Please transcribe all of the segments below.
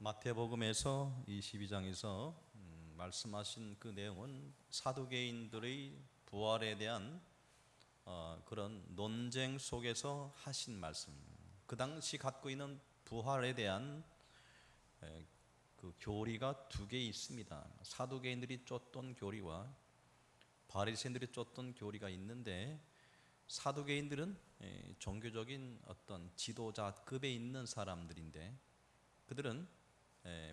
마태복음에서 22장에서 말씀하신 그 내용은 사두개인들의 부활에 대한 그런 논쟁 속에서 하신 말씀, 그 당시 갖고 있는 부활에 대한 그 교리가 두 개 있습니다. 사두개인들이 쫓던 교리와 바리새인들이 쫓던 교리가 있는데, 사두개인들은 종교적인 어떤 지도자급에 있는 사람들인데, 그들은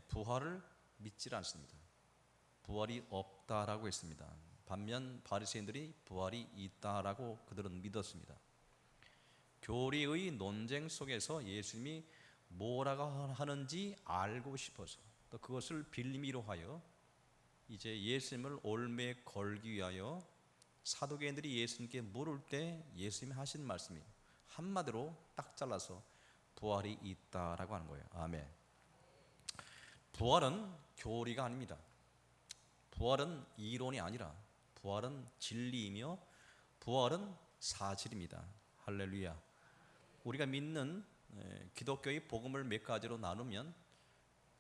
부활을 믿지 않습니다. 부활이 없다라고 했습니다. 반면 바리새인들이 부활이 있다라고 그들은 믿었습니다. 교리의 논쟁 속에서 예수님이 뭐라고 하는지 알고 싶어서, 또 그것을 빌미로 하여 이제 예수님을 올매에 걸기 위하여 사두개인들이 예수님께 물을 때 예수님이 하신 말씀이 한마디로 딱 잘라서 부활이 있다라고 하는 거예요. 아멘. 부활은 교리가 아닙니다. 부활은 이론이 아니라 부활은 진리이며 부활은 사실입니다. 할렐루야. 우리가 믿는 기독교의 복음을 몇 가지로 나누면,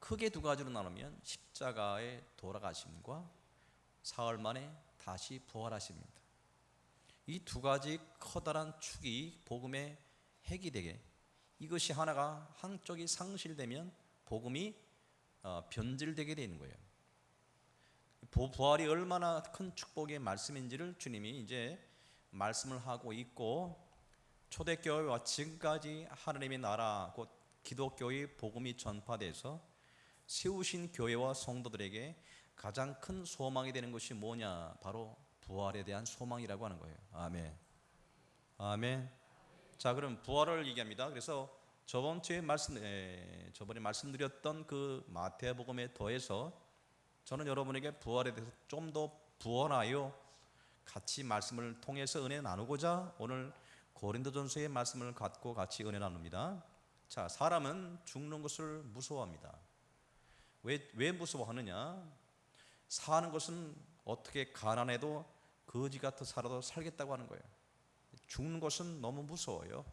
크게 두 가지로 나누면 십자가의 돌아가심과 사흘 만에 다시 부활하십니다. 이 두 가지 커다란 축이 복음의 핵이 되게, 이것이 하나가 한쪽이 상실되면 복음이 변질되게 되는 거예요. 부활이 얼마나 큰 축복의 말씀인지를 주님이 이제 말씀을 하고 있고, 초대교회와 지금까지 하나님의 나라 곧 기독교의 복음이 전파돼서 세우신 교회와 성도들에게 가장 큰 소망이 되는 것이 뭐냐? 바로 부활에 대한 소망이라고 하는 거예요. 아멘. 아멘. 자, 그럼 부활을 얘기합니다. 그래서 저번에 말씀드렸던 그 마태복음에 더해서 저는 여러분에게 부활에 대해서 좀 더 부활하여 같이 말씀을 통해서 은혜 나누고자 오늘 고린도전서의 말씀을 갖고 같이 은혜 나눕니다. 자, 사람은 죽는 것을 무서워합니다. 왜 무서워하느냐? 사는 것은 어떻게 가난해도 거지 같아 살아도 살겠다고 하는 거예요. 죽는 것은 너무 무서워요.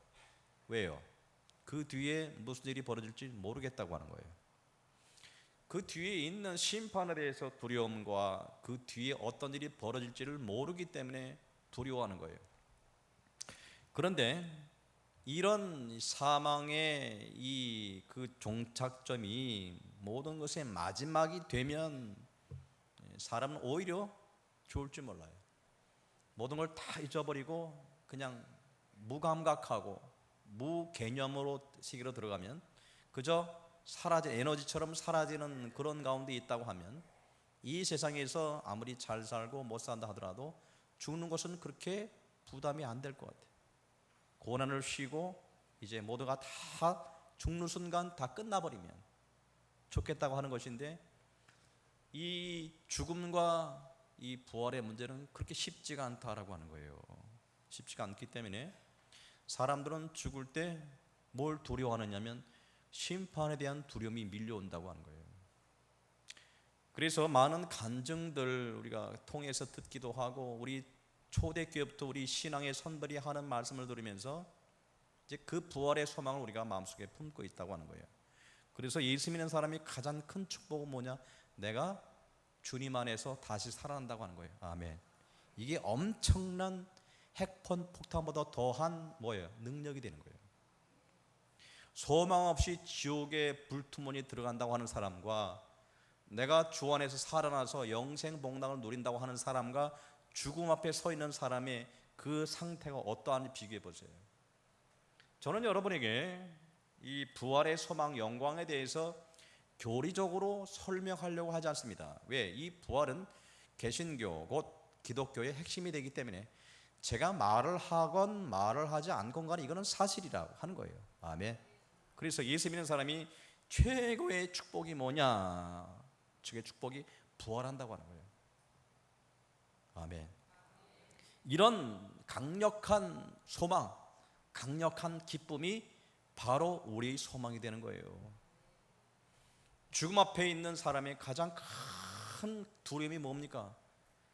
왜요? 그 뒤에 무슨 일이 벌어질지 모르겠다고 하는 거예요. 그 뒤에 있는 심판에 대해서 두려움과 그 뒤에 어떤 일이 벌어질지를 모르기 때문에 두려워하는 거예요. 그런데 이런 사망의 그 종착점이 모든 것의 마지막이 되면 사람은 오히려 좋을 줄 몰라요. 모든 걸 다 잊어버리고 그냥 무감각하고 무개념으로 시기로 들어가면, 그저 에너지처럼 사라지는 그런 가운데 있다고 하면, 이 세상에서 아무리 잘 살고 못 산다 하더라도 죽는 것은 그렇게 부담이 안 될 것 같아요. 고난을 쉬고 이제 모두가 다 죽는 순간 다 끝나버리면 좋겠다고 하는 것인데, 이 죽음과 이 부활의 문제는 그렇게 쉽지가 않다라고 하는 거예요. 쉽지가 않기 때문에 사람들은 죽을 때 뭘 두려워하느냐면 심판에 대한 두려움이 밀려온다고 하는 거예요. 그래서 많은 간증들 우리가 통해서 듣기도 하고, 우리 초대교회부터 우리 신앙의 선배들이 하는 말씀을 들으면서 이제 그 부활의 소망을 우리가 마음속에 품고 있다고 하는 거예요. 그래서 예수 믿는 사람이 가장 큰 축복은 뭐냐? 내가 주님 안에서 다시 살아난다고 하는 거예요. 아멘. 이게 엄청난 핵폭탄보다 더한 뭐예요? 능력이 되는 거예요. 소망 없이 지옥의 불투문이 들어간다고 하는 사람과, 내가 주 안에서 살아나서 영생 복락을 누린다고 하는 사람과 죽음 앞에 서 있는 사람의 그 상태가 어떠한지 비교해 보세요. 저는 여러분에게 이 부활의 소망, 영광에 대해서 교리적으로 설명하려고 하지 않습니다. 왜? 이 부활은 개신교 곧 기독교의 핵심이 되기 때문에 제가 말을 하건 말을 하지 않건 간에 이거는 사실이라고 하는 거예요. 아멘. 그래서 예수 믿는 사람이 최고의 축복이 뭐냐? 최고의 축복이 부활한다고 하는 거예요. 아멘. 이런 강력한 소망, 강력한 기쁨이 바로 우리의 소망이 되는 거예요. 죽음 앞에 있는 사람의 가장 큰 두려움이 뭡니까?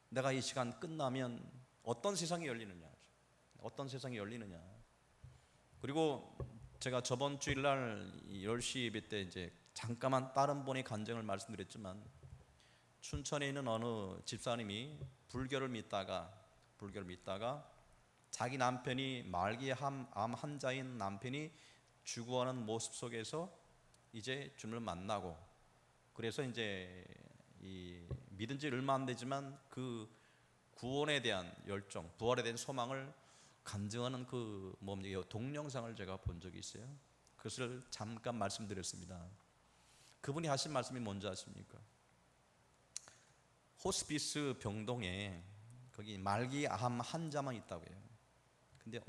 내가 이 시간 끝나면 어떤 세상이 열리느냐? 어떤 세상이 열리느냐? 그리고 제가 저번 주일날 10시 예배 때 이제 잠깐만 다른 분의 간증을 말씀드렸지만 춘천에 있는 어느 집사님이 불교를 믿다가 자기 남편이 말기암 환자인 남편이 죽어가는 모습 속에서 이제 주님을 만나고, 그래서 이제 이 믿은 지 얼마 안 되지만 그 구원에 대한 열정, 부활에 대한 소망을 간증하는 그 동영상을 제가 본 적이 있어요. 그것을 잠깐 말씀드렸습니다. 그분이 하신 말씀이 뭔지 아십니까? 호스피스 병동에 거기 말기암 환자만 있다고 해요. 근데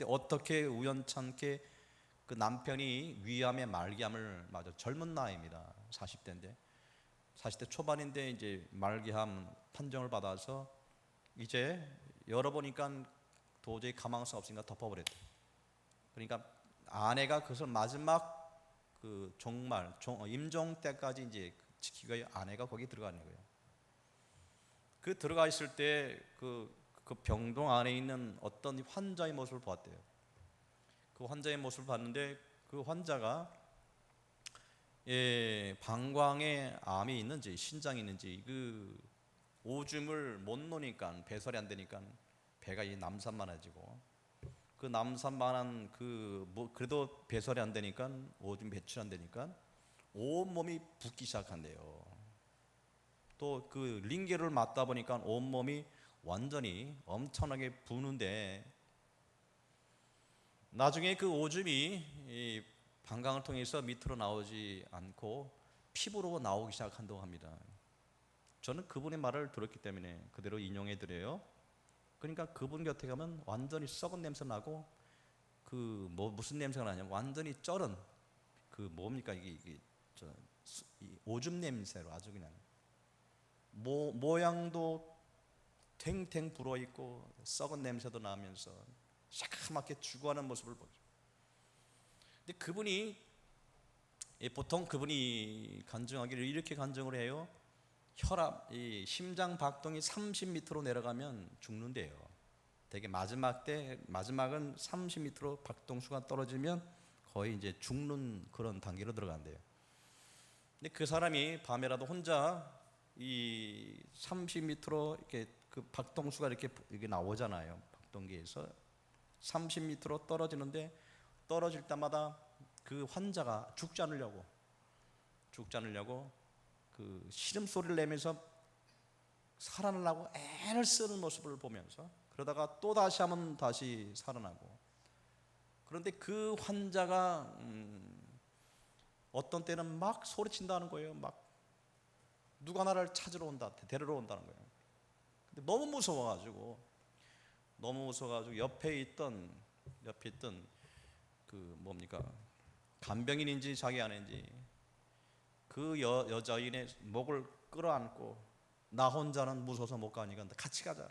어떻게 우연찮게 그 남편이 위암에 말기암을 맞아, 젊은 나이입니다. 40대 초반인데 이제 말기암 판정을 받아서 이제 열어보니까 도저히 가망할 수 없으니까 덮어버렸대. 그러니까 아내가 그것을 마지막 그 임종 때까지 이제 지키고 아내가 거기 들어가는 거예요. 그 들어가 있을 때 그 병동 안에 있는 어떤 환자의 모습을 보았대요. 그 환자의 모습을 봤는데 그 환자가 방광에 암이 있는지 신장이 있는지 그 오줌을 못 놓으니까 배설이 안 되니까 배가 남산만해지고, 그 남산만한 그래도 배설이 안 되니까 오줌 배출 안 되니까 온 몸이 붓기 시작한대요. 또 그 링겔을 맞다 보니까 온 몸이 완전히 엄청나게 부는데, 나중에 그 오줌이 이 방광을 통해서 밑으로 나오지 않고 피부로 나오기 시작한다고 합니다. 저는 그분의 말을 들었기 때문에 그대로 인용해 드려요. 그러니까 그분 곁에 가면 완전히 썩은 냄새 나고, 무슨 냄새가 나냐면 완전히 쩔은 뭡니까 이게 이 오줌 냄새로 아주 그냥 모양도 탱탱 불어 있고 썩은 냄새도 나면서 새카맣게 죽어가는 모습을 보죠. 근데 보통 그분이 간증하기를 이렇게 간증을 해요. 이 심장 박동이 30m로 내려가면 죽는데요. 되게 마지막은 30m로 박동수가 떨어지면 거의 이제 죽는 그런 단계로 들어간대요. 근데 그 사람이 밤에라도 혼자 이 30m로 이렇게 그 박동수가 이렇게 나오잖아요. 박동기에서 30m로 떨어지는데, 떨어질 때마다 그 환자가 죽지 않으려고 그 시름소리를 내면서 살아나려고 애를 쓰는 모습을 보면서, 그러다가 또 다시 하면 다시 살아나고. 그런데 그 환자가 어떤 때는 막 소리친다는 거예요. 막 누가 나를 찾으러 온다, 데리러 온다는 거예요. 근데 너무 무서워가지고 옆에 있던 간병인인지 자기 아내인지 그 여자인의 목을 끌어안고, 나 혼자는 무서워서 못 가니까 같이 가자.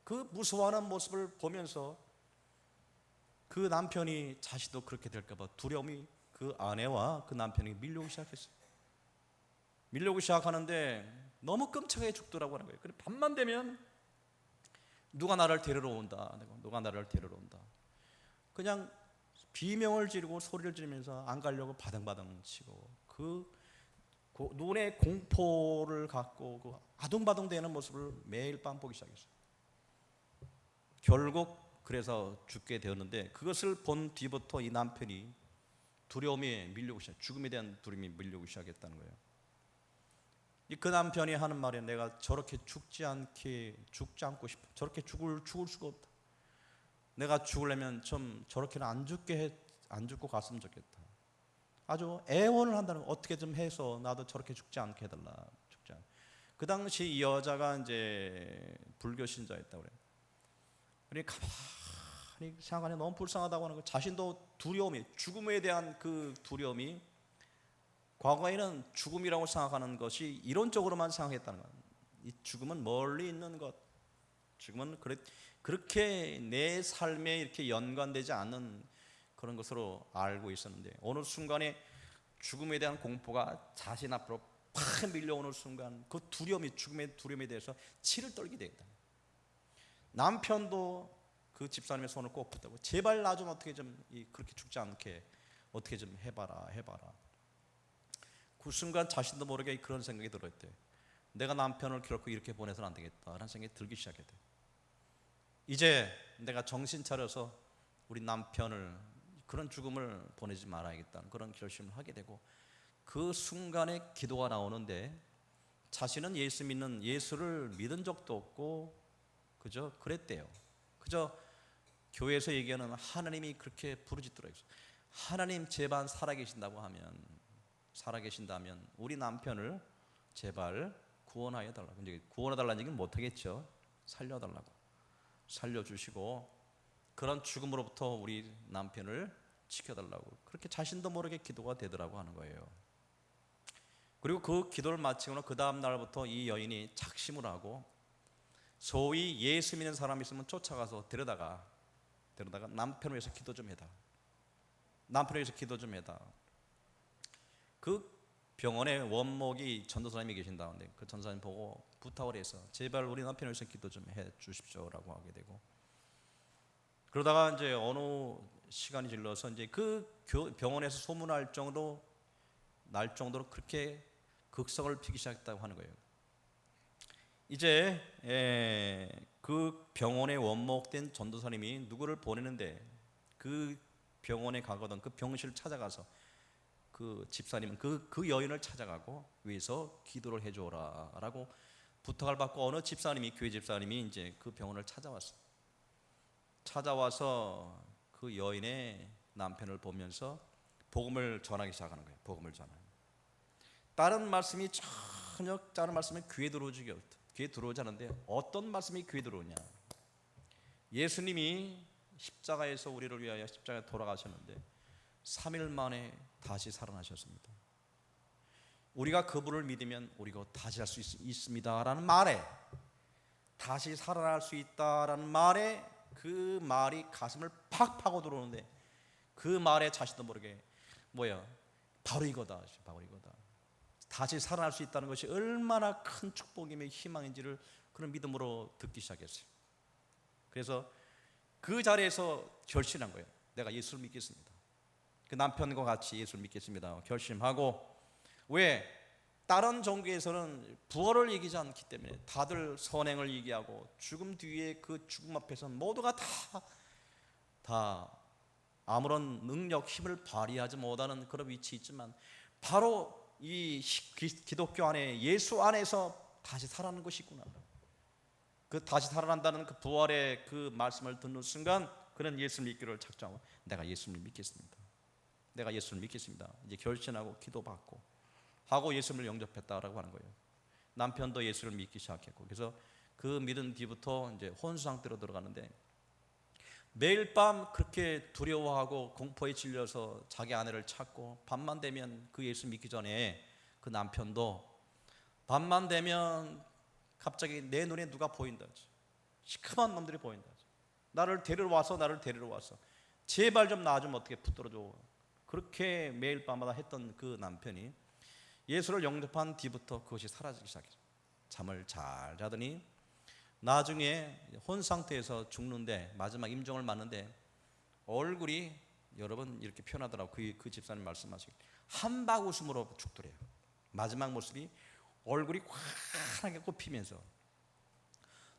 그 무서워하는 모습을 보면서 그 남편이 자신도 그렇게 될까봐 두려움이 그 아내와 그 남편에게 밀려오기 시작했어요. 밀려오기 시작하는데 너무 끔찍하게 죽더라고 하는 거예요. 그래 밤만 되면 누가 나를 데리러 온다. 그냥 비명을 지르고 소리를 지르면서 안 가려고 바등바등 치고, 눈에 공포를 갖고 아둥바둥대는 모습을 매일 밤 보기 시작했어요. 결국 그래서 죽게 되었는데, 그것을 본 뒤부터 이 남편이 죽음에 대한 두려움이 밀려오기 시작했다는 거예요. 그 남편이 하는 말에 내가 저렇게 죽지 않고 싶어. 저렇게 죽을 수가 없다. 내가 죽으려면 좀 저렇게는 안 죽고 갔으면 좋겠다. 아주 애원을 한다는 거예요. 어떻게 좀 해서 나도 저렇게 죽지 않게 해달라. 그 당시 이 여자가 이제 불교 신자였다고 그래요. 그러니까 가만히 생각하니 너무 불쌍하다고 하는 거. 자신도 죽음에 대한 그 두려움이, 과거에는 죽음이라고 생각하는 것이 이론적으로만 생각했다는 거예요. 이 죽음은 멀리 있는 것, 죽음은 그렇게 내 삶에 이렇게 연관되지 않는 그런 것으로 알고 있었는데, 어느 순간에 죽음에 대한 공포가 자신 앞으로 팍 밀려오는 순간 그 죽음의 두려움에 대해서 치를 떨게 되겠다. 남편도 그 집사님의 손을 꼭 붙잡고 제발 나 좀 어떻게 좀 그렇게 죽지 않게 어떻게 좀 해봐라. 그 순간 자신도 모르게 그런 생각이 들었대요. 내가 남편을 결코 이렇게 보내서는 안 되겠다라는 생각이 들기 시작했대요. 이제 내가 정신 차려서 우리 남편을 그런 죽음을 보내지 말아야겠다는 그런 결심을 하게 되고, 그 순간에 기도가 나오는데 자신은 예수를 믿은 적도 없고 그저 그랬대요. 그저 교회에서 얘기하는 하나님이 그렇게 부르짖더라고요. 하나님 제발 살아계신다면 우리 남편을 제발 구원하여 달라고. 이제 구원해 달라는 얘기는 못 하겠죠. 살려달라고. 살려주시고 그런 죽음으로부터 우리 남편을 지켜달라고, 그렇게 자신도 모르게 기도가 되더라고 하는 거예요. 그리고 그 기도를 마치고 그 다음 날부터 이 여인이 작심을 하고, 소위 예수 믿는 사람이 있으면 쫓아가서 데려다가 남편을 위해서 기도 좀 해다. 그 병원에 원목이 전도사님이 계신다는데 그 전도사님 보고 부탁을 해서 제발 우리 남편을 위해서 기도 좀 해 주십시오라고 하게 되고, 그러다가 이제 어느 시간이 질러서 이제 그 병원에서 소문날 정도로 그렇게 극성을 피기 시작했다고 하는 거예요. 이제 그 병원에 원목된 전도사님이 누구를 보내는데, 그 병원에 가거든 그 병실을 찾아가서 그 집사님은 그 여인을 찾아가고 위해서 기도를 해줘라라고 부탁을 받고, 어느 교회 집사님이 이제 그 병원을 찾아와서 그 여인의 남편을 보면서 복음을 전하기 시작하는 거예요. 복음을 전하는. 다른 말씀이 귀에 들어오지 않는데 어떤 말씀이 귀에 들어오냐? 예수님이 십자가에서 우리를 위하여 십자가에 돌아가셨는데 3일 만에 다시 살아나셨습니다. 우리가 그분을 믿으면 우리가 다시 할 수 있습니다라는 말에, 다시 살아날 수 있다라는 말에, 그 말이 가슴을 팍 파고 들어오는데, 그 말에 자신도 모르게 바로 이거다. 다시 살아날 수 있다는 것이 얼마나 큰 축복이며 희망인지를 그런 믿음으로 듣기 시작했어요. 그래서 그 자리에서 결심한 거예요. 내가 예수를 믿겠습니다. 그 남편과 같이 예수를 믿겠습니다 결심하고, 왜? 다른 종교에서는 부활을 얘기하지 않기 때문에 다들 선행을 얘기하고, 죽음 뒤에 그 죽음 앞에서는 모두가 다 아무런 능력, 힘을 발휘하지 못하는 그런 위치에 있지만, 바로 이 기독교 안에, 예수 안에서 다시 살아나는 것이 있구나. 그 다시 살아난다는 그 부활의 그 말씀을 듣는 순간 그는 예수를 믿기를 작정하고, 내가 예수를 믿겠습니다. 이제 결심하고 기도받고 하고 예수를 영접했다라고 하는 거예요. 남편도 예수를 믿기 시작했고, 그래서 그 믿은 뒤부터 이제 혼수 상태로 들어가는데, 매일 밤 그렇게 두려워하고 공포에 질려서 자기 아내를 찾고, 밤만 되면 그 예수 믿기 전에 그 남편도 밤만 되면 갑자기 내 눈에 누가 보인다, 시커먼 놈들이 보인다, 나를 데리러 와서 제발 좀 나 좀 어떻게 붙들어줘. 그렇게 매일 밤마다 했던 그 남편이 예수를 영접한 뒤부터 그것이 사라지기 시작했어요. 잠을 잘 자더니 나중에 혼 상태에서 죽는데, 마지막 임종을 맞는데 얼굴이, 여러분 이렇게 표현하더라고. 그 집사님 말씀하시기, 한박 웃음으로 죽더래요. 마지막 모습이 얼굴이 환하게 꽃피면서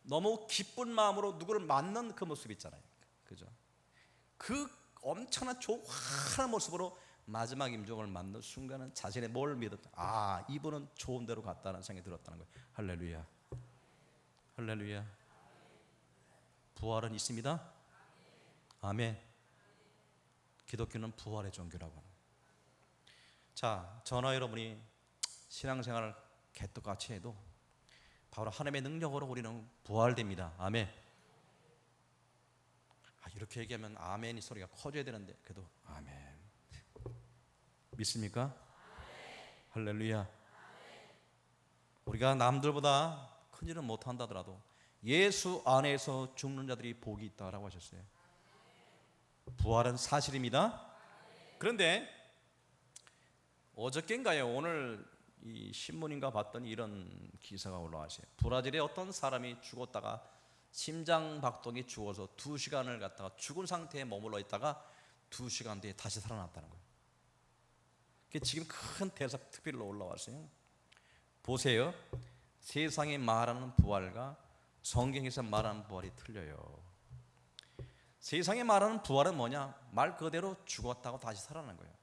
너무 기쁜 마음으로 누구를 맞는 그 모습 있잖아요. 그죠? 그 엄청난 환한 모습으로 마지막 임종을 맞는 순간은 자신의 뭘 믿었다. 이분은 좋은 데로 갔다는 생각이 들었다는 거예요. 할렐루야. 부활은 있습니다. 아멘. 기독교는 부활의 종교라고 합니다. 자, 저나 여러분이 신앙생활을 개떡같이 해도 바로 하나님의 능력으로 우리는 부활됩니다. 아멘. 이렇게 얘기하면 아멘이 소리가 커져야 되는데, 그래도 아멘. 믿습니까? 할렐루야. 우리가 남들보다 큰 일은 못한다더라도 예수 안에서 죽는 자들이 복이 있다라고 하셨어요. 부활은 사실입니다. 그런데 어저께인가요? 오늘 이 신문인가 봤더니 이런 기사가 올라왔어요. 브라질의 어떤 사람이 죽었다가 심장 박동이 죽어서 2시간을 갖다가 죽은 상태에 머물러 있다가 2시간 뒤에 다시 살아났다는 거예요. 지금 큰 대접특별로 올라왔어요. 보세요. 세상이 말하는 부활과 성경에서 말하는 부활이 틀려요. 세상에 말하는 부활은 뭐냐? 말 그대로 죽었다고 다시 살아나는 거예요.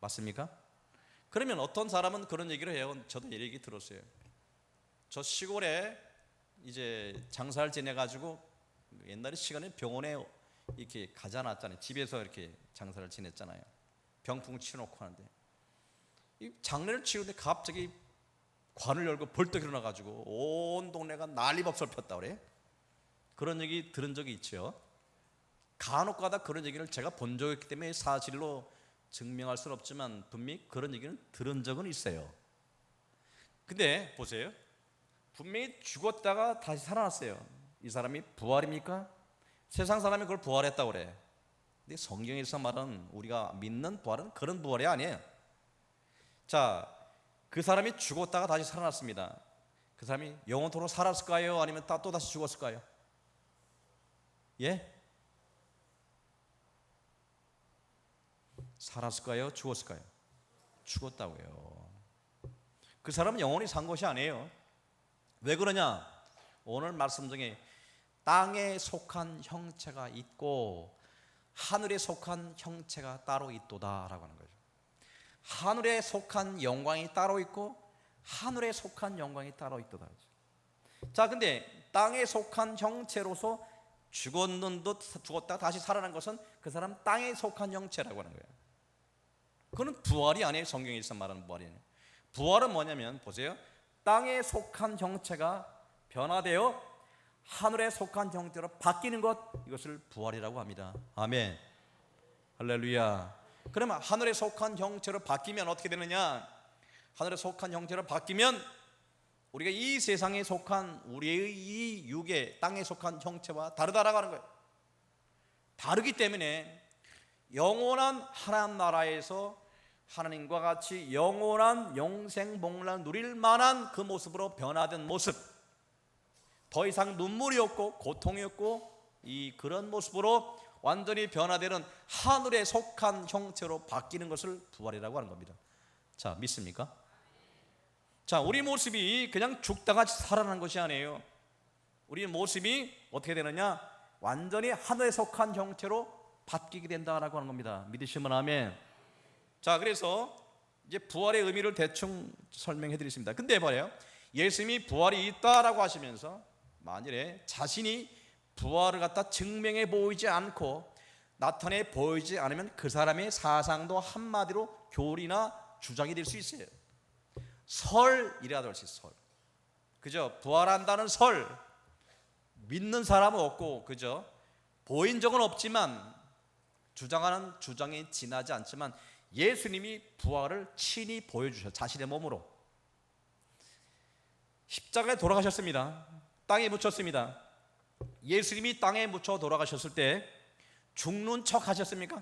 맞습니까? 그러면 어떤 사람은 그런 얘기를 해요. 저도 이 얘기 들었어요. 저 시골에 이제 장사를 지내가지고 옛날에 시간에 병원에 이렇게 가지 않았잖아요. 집에서 이렇게 장사를 지냈잖아요. 병풍 치놓고 하는데 이 장례를 치우는데 갑자기 관을 열고 벌떡 일어나가지고 온 동네가 난리법석을 폈다 그래. 그런 얘기 들은 적이 있죠. 간혹가다 그런 얘기를 제가 본 적이 있기 때문에 사실로 증명할 수는 없지만 분명히 그런 얘기는 들은 적은 있어요. 근데 보세요. 분명히 죽었다가 다시 살아났어요. 이 사람이 부활입니까? 세상 사람이 그걸 부활했다고 그래. 근데 성경에서 말하는 우리가 믿는 부활은 그런 부활이 아니에요. 자, 그 사람이 죽었다가 다시 살아났습니다. 그 사람이 영원토록 살았을까요? 아니면 또 다시 죽었을까요? 예? 살았을까요? 죽었을까요? 죽었다고요. 그 사람은 영원히 산 것이 아니에요. 왜 그러냐? 오늘 말씀 중에 땅에 속한 형체가 있고 하늘에 속한 형체가 따로 있도다라고 하는 거죠. 하늘에 속한 영광이 따로 있고 하늘에 속한 영광이 따로 있도다. 자, 근데 땅에 속한 형체로서 죽었다 다시 살아난 것은 그 사람 땅에 속한 형체라고 하는 거예요. 그건 부활이 아니에요. 성경에서 말하는 부활이 아니에요. 부활은 뭐냐면 보세요. 땅에 속한 형체가 변화되어 하늘에 속한 형태로 바뀌는 것, 이것을 부활이라고 합니다. 아멘. 할렐루야. 그러면 하늘에 속한 형체로 바뀌면 어떻게 되느냐? 하늘에 속한 형체로 바뀌면 우리가 이 세상에 속한 우리의 이 육의 땅에 속한 형체와 다르다라고 하는 거예요. 다르기 때문에 영원한 하나님 나라에서 하나님과 같이 영원한 영생복락을 누릴 만한 그 모습으로 변화된 모습, 더 이상 눈물이 없고 고통이 없고 그런 모습으로 완전히 변화되는 하늘에 속한 형체로 바뀌는 것을 부활이라고 하는 겁니다. 자, 믿습니까? 자, 우리 모습이 그냥 죽다가 살아난 것이 아니에요. 우리 모습이 어떻게 되느냐? 완전히 하늘에 속한 형체로 바뀌게 된다라고 하는 겁니다. 믿으시면 아멘. 자, 그래서 이제 부활의 의미를 대충 설명해 드리겠습니다. 근데 말이에요, 예수님이 부활이 있다라고 하시면서 만일에 자신이 부활을 갖다 증명해 보이지 않고 나타내 보이지 않으면 그 사람의 사상도 한마디로 교리나 주장이 될 수 있어요. 설이라도 할 수 있어요. 설. 그죠? 부활한다는 설. 믿는 사람은 없고, 그죠? 보인 적은 없지만 주장하는 주장이 지나지 않지만 예수님이 부활을 친히 보여주셨어요. 자신의 몸으로 십자가에 돌아가셨습니다. 땅에 묻혔습니다. 예수님이 땅에 묻혀 돌아가셨을 때 죽는 척 하셨습니까?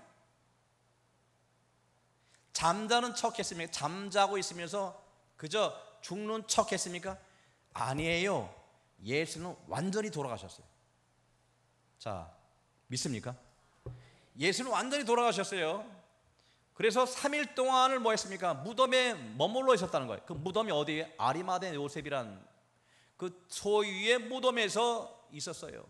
잠자는 척 했습니까? 잠자고 있으면서 그저 죽는 척 했습니까? 아니에요. 예수는 완전히 돌아가셨어요. 자, 믿습니까? 예수는 완전히 돌아가셨어요. 그래서 3일 동안을 뭐 했습니까? 무덤에 머물러 있었다는 거예요. 그 무덤이 어디에? 아리마대 요셉이란 그 소유의 무덤에서 있었어요.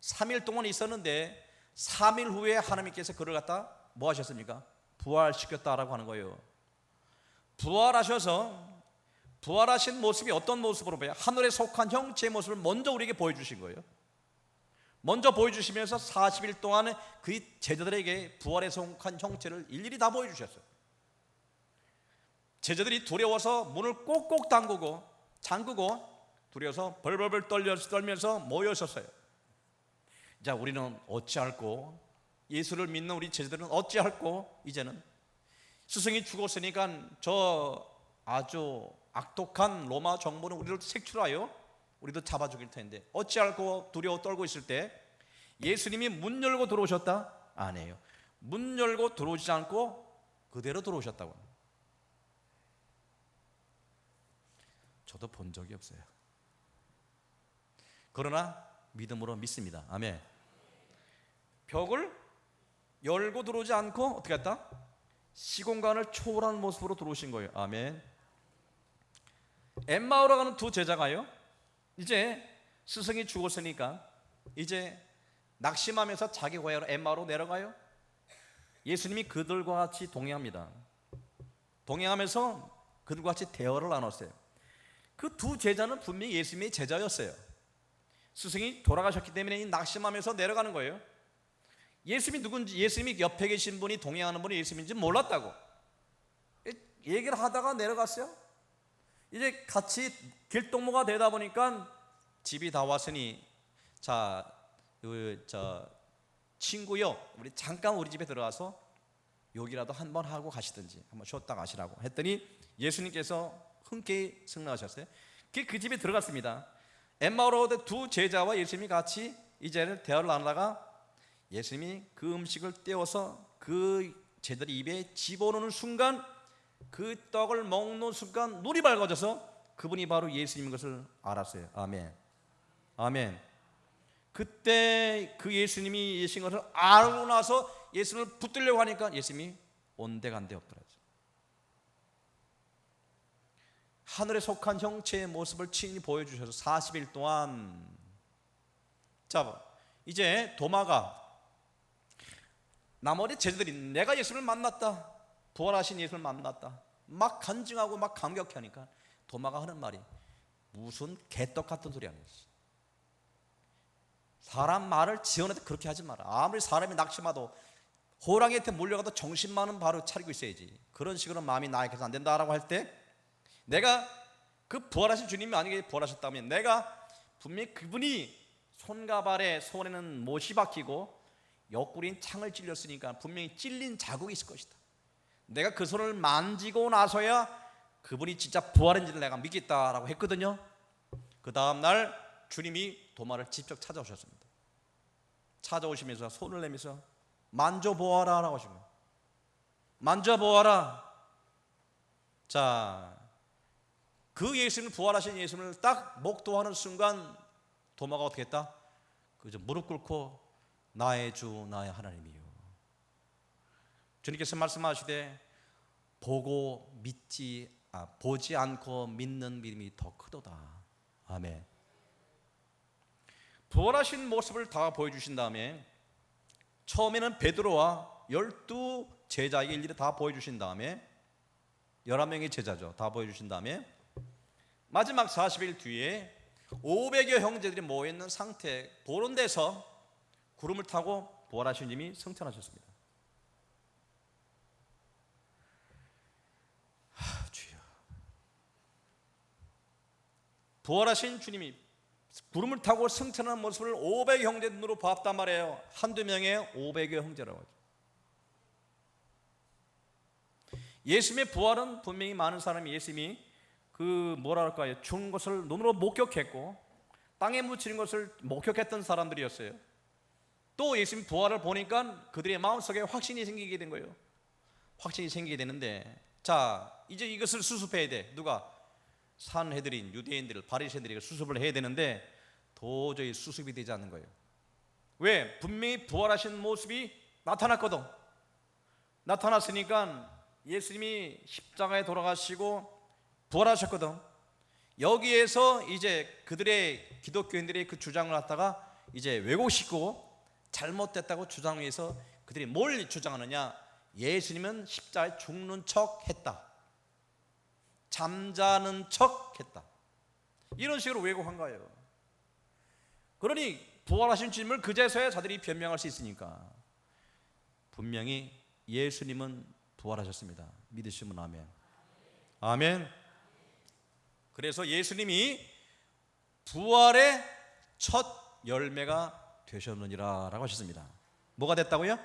3일 동안 있었는데 3일 후에 하나님께서 그를 갖다 뭐 하셨습니까? 부활시켰다라고 하는 거예요. 부활하신 모습이 어떤 모습으로 보여요? 하늘에 속한 형체의 모습을 먼저 우리에게 보여주신 거예요. 먼저 보여주시면서 40일 동안 그 제자들에게 부활에 속한 형체를 일일이 다 보여주셨어요. 제자들이 두려워서 문을 꼭꼭 잠그고 두려워서 벌벌벌 떨면서 모였었어요. 자, 우리는 어찌할꼬? 예수를 믿는 우리 제자들은 어찌할꼬? 이제는 스승이 죽었으니까 저 아주 악독한 로마 정부는 우리를 색출하여 우리도 잡아 죽일 텐데 어찌할꼬 두려워 떨고 있을 때 예수님이 문 열고 들어오셨다? 아니에요. 문 열고 들어오지 않고 그대로 들어오셨다고 합니다. 저도 본 적이 없어요. 그러나 믿음으로 믿습니다. 아멘. 벽을 열고 들어오지 않고 어떻게 했다? 시공간을 초월하는 모습으로 들어오신 거예요. 아멘. 엠마오로 가는 두 제자가요, 이제 스승이 죽었으니까 이제 낙심하면서 자기 고향으로 엠마오로 내려가요. 예수님이 그들과 같이 동행합니다. 동행하면서 그들과 같이 대화를 나눴어요. 그 두 제자는 분명히 예수님의 제자였어요. 스승이 돌아가셨기 때문에 낙심하면서 내려가는 거예요. 예수님이 누군지, 예수님이 옆에 계신 분이, 동행하는 분이 예수님인지 몰랐다고 얘기를 하다가 내려갔어요. 이제 같이 길동무가 되다 보니까 집이 다 왔으니, 자, 친구요, 우리 잠깐 우리 집에 들어가서 욕이라도 한번 하고 가시든지, 한번 쉬었다 가시라고 했더니 예수님께서 흔쾌히 승낙하셨어요. 그 집에 들어갔습니다. 엠마오로 두 제자와 예수님이 같이 이제 대화를 나누다가 예수님이 그 음식을 떼어서 그 제자들 입에 집어넣는 순간, 그 떡을 먹는 순간 눈이 밝아져서 그분이 바로 예수님인 것을 알았어요. 아멘. 아멘. 그때 그 예수님이 예수인 것을 알고 나서 예수님을 붙들려고 하니까 예수님이 온데간데 없더라고요. 하늘에 속한 형체의 모습을 친히 보여주셔서 40일 동안, 자, 이제 도마가, 나머지 제자들이 내가 예수를 만났다, 부활하신 예수를 만났다 막 간증하고 막 감격해하니까 도마가 하는 말이 무슨 개떡 같은 소리 하는 거지. 사람 말을 지어내도 그렇게 하지 마라. 아무리 사람이 낙심하도 호랑이한테 몰려가도 정신만은 바로 차리고 있어야지. 그런 식으로 마음이 나약해서 안 된다라고 할 때, 내가 그 부활하신 주님이 만약에 부활하셨다면 내가 분명히 그분이 손과 발에, 손에는 못이 박히고 옆구리엔 창을 찔렸으니까 분명히 찔린 자국이 있을 것이다. 내가 그 손을 만지고 나서야 그분이 진짜 부활인지를 내가 믿겠다라고 했거든요. 그 다음날 주님이 도마를 직접 찾아오셨습니다. 찾아오시면서 손을 내면서 만져보아라 라고 하시고, 만져보아라. 자, 그 예수님을, 부활하신 예수님을 딱 목도하는 순간 도마가 어떻게 했다? 그저 무릎 꿇고 나의 주 나의 하나님이요. 주님께서 말씀하시되 보지 않고 믿는 믿음이 더 크도다. 아멘. 부활하신 모습을 다 보여주신 다음에 처음에는 베드로와 12 제자에게 일일이 다 보여주신 다음에 11명의 제자죠. 다 보여주신 다음에 마지막 40일 뒤에 500여 형제들이 모여있는 상태, 보는 데서 구름을 타고 부활하신 주님이 승천하셨습니다. 주여, 부활하신 주님이 구름을 타고 승천하는 모습을 500여 형제 눈으로 봤단 말이에요. 한두 명의 500여 형제라고 하죠. 예수님의 부활은 분명히 많은 사람이 예수님이 죽은 것을 눈으로 목격했고 땅에 묻히는 것을 목격했던 사람들이었어요. 또 예수님 부활을 보니까 그들의 마음속에 확신이 생기게 된 거예요. 확신이 생기게 되는데, 자, 이제 이것을 수습해야 돼. 누가? 산헤드린 유대인들, 바리새인들이 수습을 해야 되는데 도저히 수습이 되지 않는 거예요. 왜? 분명히 부활하신 모습이 나타났거든. 나타났으니까 예수님이 십자가에 돌아가시고 부활하셨거든. 여기에서 이제 그들의, 기독교인들의 그 주장을 갖다가 이제 왜곡시키고 잘못됐다고 주장해서 그들이 뭘 주장하느냐? 예수님은 십자가에 죽는 척 했다, 잠자는 척 했다, 이런 식으로 왜곡한 거예요. 그러니 부활하신 주님을 그제서야 자들이 변명할 수 있으니까 분명히 예수님은 부활하셨습니다. 믿으시면 아멘. 아멘. 그래서 예수님이 부활의 첫 열매가 되셨느니라 라고 하셨습니다. 뭐가 됐다고요?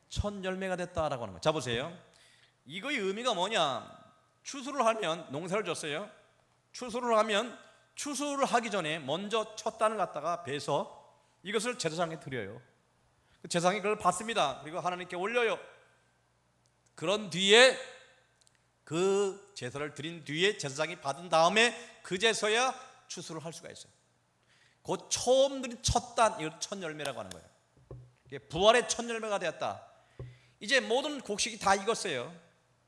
첫 열매가 됐다라고 하는 거예요. 자, 보세요. 이거의 의미가 뭐냐? 추수를 하면, 농사를 졌어요. 추수를 하면 추수를 하기 전에 먼저 첫 단을 갖다가 베서 이것을 제사장에 드려요. 그 제사장이 그걸 받습니다. 그리고 하나님께 올려요. 그런 뒤에 그 제사를 드린 뒤에 제사장이 받은 다음에 그제서야 추수를 할 수가 있어요. 그 처음 드린 첫 단, 이걸 첫 열매라고 하는 거예요. 부활의 첫 열매가 되었다. 이제 모든 곡식이 다 익었어요.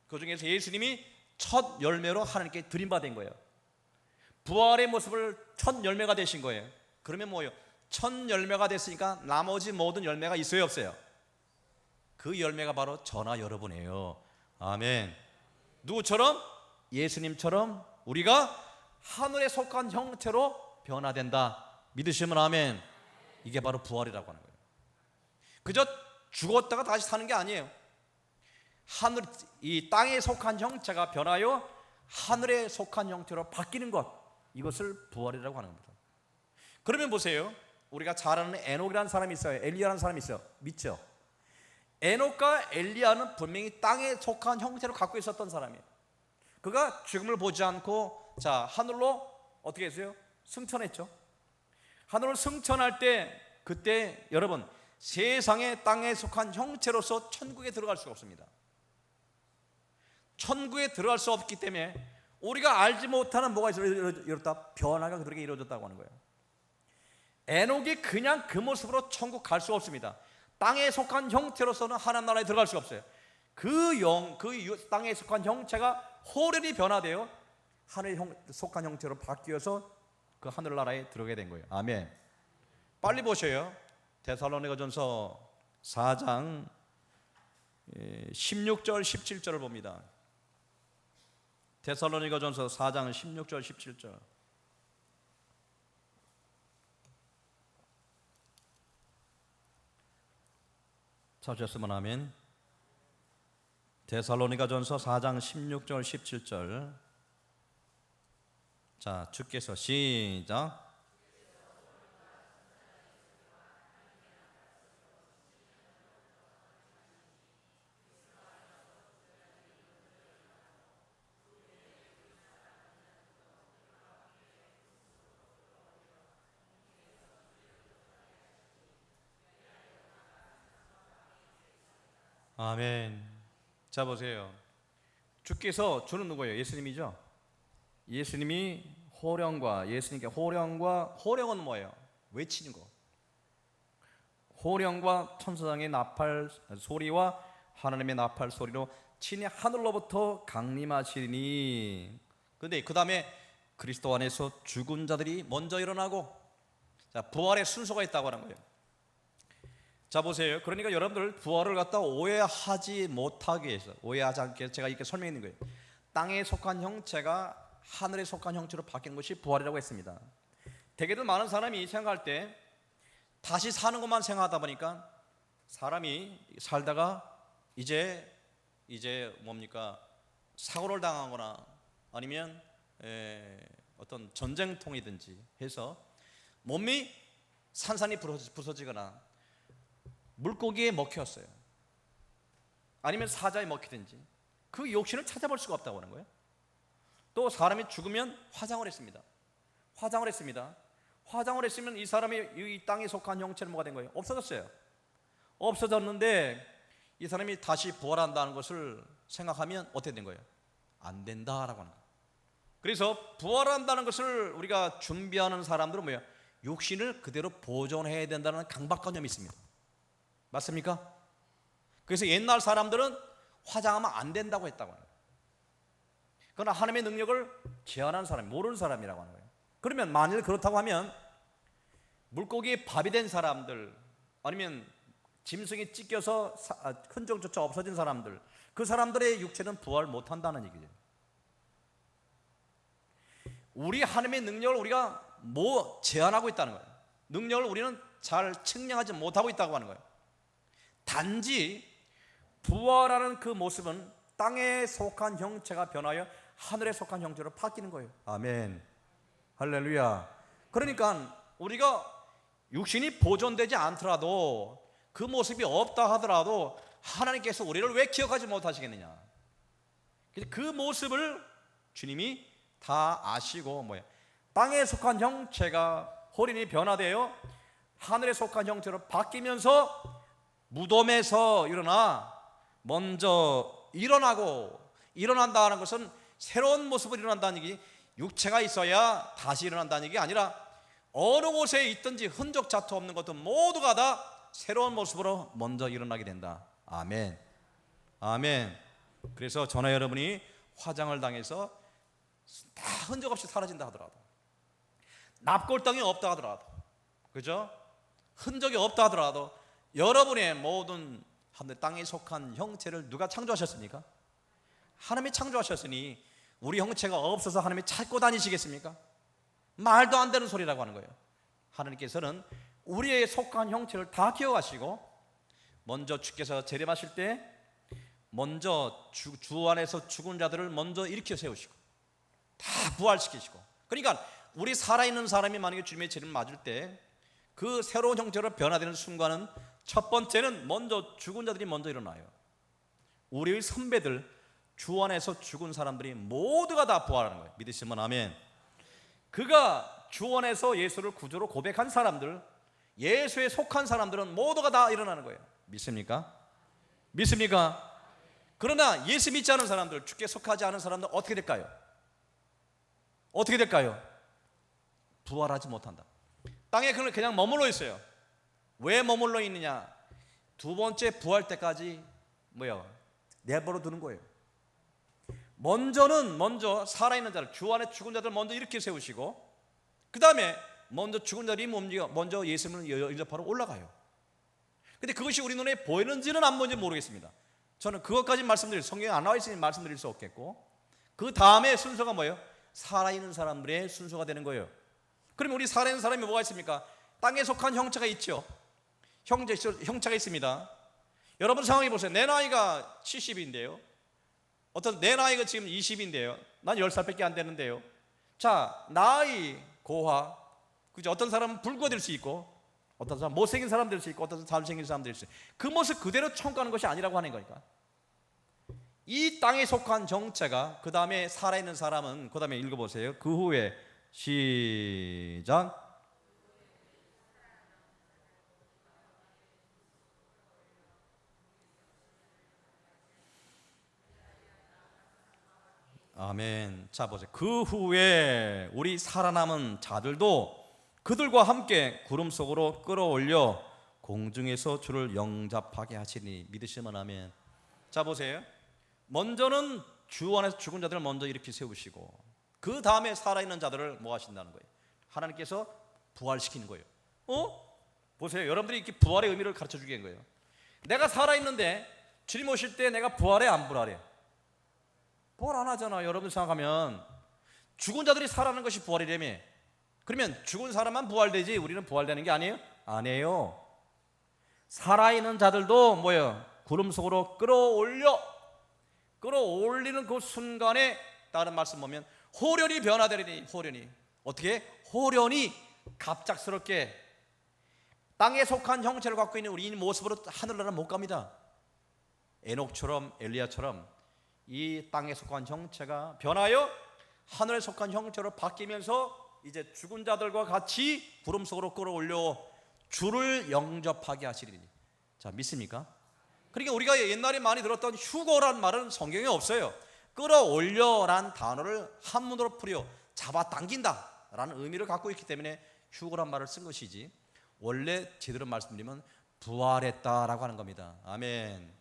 그 중에서 예수님이 첫 열매로 하나님께 드림받은 거예요. 부활의 모습을 첫 열매가 되신 거예요. 그러면 뭐예요? 첫 열매가 됐으니까 나머지 모든 열매가 있어요, 없어요? 그 열매가 바로 저나 여러분이에요. 아멘. 누구처럼? 예수님처럼 우리가 하늘에 속한 형체로 변화된다. 믿으시면 아멘. 이게 바로 부활이라고 하는 거예요. 그저 죽었다가 다시 사는 게 아니에요. 하늘, 이 땅에 속한 형체가 변하여 하늘에 속한 형태로 바뀌는 것, 이것을 부활이라고 하는 겁니다. 그러면 보세요. 우리가 잘 아는 에녹이라는 사람이 있어요. 엘리야라는 사람이 있어요. 믿죠? 에녹과 엘리야는 분명히 땅에 속한 형태로 갖고 있었던 사람이에요. 그가 죽음을 보지 않고 하늘로 어떻게 했어요? 승천했죠. 하늘로 승천할 때 그때 여러분 세상의 땅에 속한 형체로서 천국에 들어갈 수가 없습니다. 천국에 들어갈 수 없기 때문에 우리가 알지 못하는 뭐가 이렇다? 변화가 그들에게 이루어졌다고 하는 거예요. 에녹이 그냥 그 모습으로 천국 갈 수 없습니다. 땅에 속한 형태로서는 하나님 나라에 들어갈 수가 없어요. 그 땅에 속한 형체가 호련히 변화되어 하늘에 속한 형태로 바뀌어서 그 하늘나라에 들어가게 된 거예요. 아멘. 빨리 보셔요. 데살로니가전서 4장 16절 17절을 봅니다. 데살로니가전서 4장 16절 17절. 찾으셨으면 아멘. 데살로니가전서 4장 16절 17절. 자, 주께서 시작. 아멘. 자, 보세요. 주께서, 주는 누구예요? 예수님이죠. 예수님이 예수님께 호령은 뭐예요? 외치는 거. 호령과 천사장의 나팔 소리와 하나님의 나팔 소리로 친히 하늘로부터 강림하시리니. 근데 그 다음에 그리스도 안에서 죽은 자들이 먼저 일어나고, 부활의 순서가 있다고 하는 거예요. 자, 보세요. 그러니까 여러분들 부활을 갖다 오해하지 못하게 해서, 오해하지 않게 해서 제가 이렇게 설명했는 거예요. 땅에 속한 형체가 하늘에 속한 형체로 바뀐 것이 부활이라고 했습니다. 대개들 많은 사람이 생각할 때 다시 사는 것만 생각하다 보니까 사람이 살다가 이제 뭡니까? 사고를 당하거나 아니면 어떤 전쟁통이든지 해서 몸이 산산이 부서지거나 물고기에 먹혔어요. 아니면 사자에 먹히든지 그 욕심을 찾아볼 수가 없다고 하는 거예요. 또 사람이 죽으면 화장을 했습니다. 화장을 했으면 이 사람이 이 땅에 속한 형체는 뭐가 된 거예요? 없어졌어요. 없어졌는데 이 사람이 다시 부활한다는 것을 생각하면 어떻게 된 거예요? 안 된다라고 하는 거예요. 그래서 부활한다는 것을 우리가 준비하는 사람들은 뭐예요? 육신을 그대로 보존해야 된다는 강박관념이 있습니다. 맞습니까? 그래서 옛날 사람들은 화장하면 안 된다고 했다고 하는 거예요. 그러나 하나님의 능력을 제한한 사람, 모르는 사람이라고 하는 거예요. 그러면 만일 그렇다고 하면 물고기에 밥이 된 사람들, 아니면 짐승이 찢겨서 흔적조차 없어진 사람들, 그 사람들의 육체는 부활 못한다는 얘기죠. 우리 하나님의 능력을 우리가 제한하고 있다는 거예요. 능력을 우리는 잘 측량하지 못하고 있다고 하는 거예요. 단지 부활하는 그 모습은 땅에 속한 형체가 변하여 하늘에 속한 형체로 바뀌는 거예요. 아멘. 할렐루야. 그러니까 우리가 육신이 보존되지 않더라도, 그 모습이 없다 하더라도 하나님께서 우리를 왜 기억하지 못하시겠느냐. 그 모습을 주님이 다 아시고 땅에 속한 형체가 호련히 변화되어 하늘에 속한 형체로 바뀌면서 무덤에서 먼저 일어난다는 것은 새로운 모습으로 일어난다는 얘기, 육체가 있어야 다시 일어난다는 얘기 아니라 어느 곳에 있든지 흔적 자투 없는 것도 모두가 다 새로운 모습으로 먼저 일어나게 된다. 아멘. 아멘. 그래서 저나 여러분이 화장을 당해서 다 흔적 없이 사라진다 하더라도, 납골당이 없다 하더라도, 그죠? 흔적이 없다 하더라도 여러분의 모든 하늘 땅에 속한 형체를 누가 창조하셨습니까? 하나님이 창조하셨으니 우리 형체가 없어서 하나님이 찾고 다니시겠습니까? 말도 안 되는 소리라고 하는 거예요. 하나님께서는 우리의 속한 형체를 다 기억하시고, 먼저 주께서 재림하실 때 먼저 주 안에서 죽은 자들을 먼저 일으켜 세우시고 다 부활시키시고, 그러니까 우리 살아있는 사람이 만약에 주님의 재림을 맞을 때 그 새로운 형체로 변화되는 순간은 첫 번째는 먼저 죽은 자들이 먼저 일어나요. 우리의 선배들, 주 안에서 죽은 사람들이 모두가 다 부활하는 거예요. 믿으시면 아멘. 그가 주 안에서 예수를 구주로 고백한 사람들, 예수에 속한 사람들은 모두가 다 일어나는 거예요. 믿습니까? 믿습니까? 그러나 예수 믿지 않은 사람들, 주께 속하지 않은 사람들 어떻게 될까요? 어떻게 될까요? 부활하지 못한다. 땅에 그냥 머물러 있어요. 왜 머물러 있느냐? 두 번째 부활 때까지 내버려 두는 거예요. 먼저 살아있는 자를, 주 안에 죽은 자들 먼저 일으켜 세우시고, 그 다음에 먼저 죽은 자들이 먼저 예수님을 영접하러 올라가요. 근데 그것이 우리 눈에 보이는지는 안 보이는지 모르겠습니다. 저는 그것까지 성경에 안 나와 있으니 말씀드릴 수 없겠고, 그 다음에 순서가 뭐예요? 살아있는 사람들의 순서가 되는 거예요. 그러면 우리 살아있는 사람이 뭐가 있습니까? 땅에 속한 형체가 있죠. 형체가 있습니다. 여러분 생각해 보세요. 내 나이가 70인데요. 내 나이가 지금 20인데요. 난 10살밖에 안 되는데요. 자, 나이, 고화, 그죠? 어떤 사람은 붉어질 수 있고, 어떤 사람은 못생긴 사람 될 수 있고, 어떤 사람은 잘생긴 사람 될 수 있고, 그 모습 그대로 청구하는 것이 아니라고 하는 거니까. 이 땅에 속한 정체가, 그 다음에 살아있는 사람은, 그 다음에 읽어보세요. 그 후에 시작. 아멘. 자 보세요. 그 후에 우리 살아남은 자들도 그들과 함께 구름 속으로 끌어올려 공중에서 주를 영접하게 하시니. 믿으시면 아멘. 자 보세요. 먼저는 주 안에서 죽은 자들을 먼저 이렇게 세우시고, 그 다음에 살아있는 자들을 뭐 하신다는 거예요? 하나님께서 부활시키는 거예요. 보세요. 여러분들이 이렇게 부활의 의미를 가르쳐 주게 한 거예요. 내가 살아있는데 주님 오실 때 내가 부활해 안 부활해? 부활 안 하잖아. 여러분 생각하면 죽은 자들이 살아나는 것이 부활이라며. 그러면 죽은 사람만 부활되지 우리는 부활되는 게 아니에요? 아니에요. 살아있는 자들도 뭐예요? 구름 속으로 끌어올리는 그 순간에 다른 말씀 보면 호련히 변화되리니. 호련히 어떻게? 호련히 갑작스럽게 땅에 속한 형체를 갖고 있는 우리 모습으로 하늘나라 못 갑니다. 에녹처럼 엘리야처럼 이 땅에 속한 형체가 변하여 하늘에 속한 형체로 바뀌면서 이제 죽은 자들과 같이 구름 속으로 끌어올려 주를 영접하게 하시리니. 자, 믿습니까? 그러니까 우리가 옛날에 많이 들었던 휴거란 말은 성경에 없어요. 끌어올려란 단어를 한문으로 풀여 잡아당긴다 라는 의미를 갖고 있기 때문에 휴거란 말을 쓴 것이지, 원래 제대로 말씀드리면 부활했다라고 하는 겁니다. 아멘.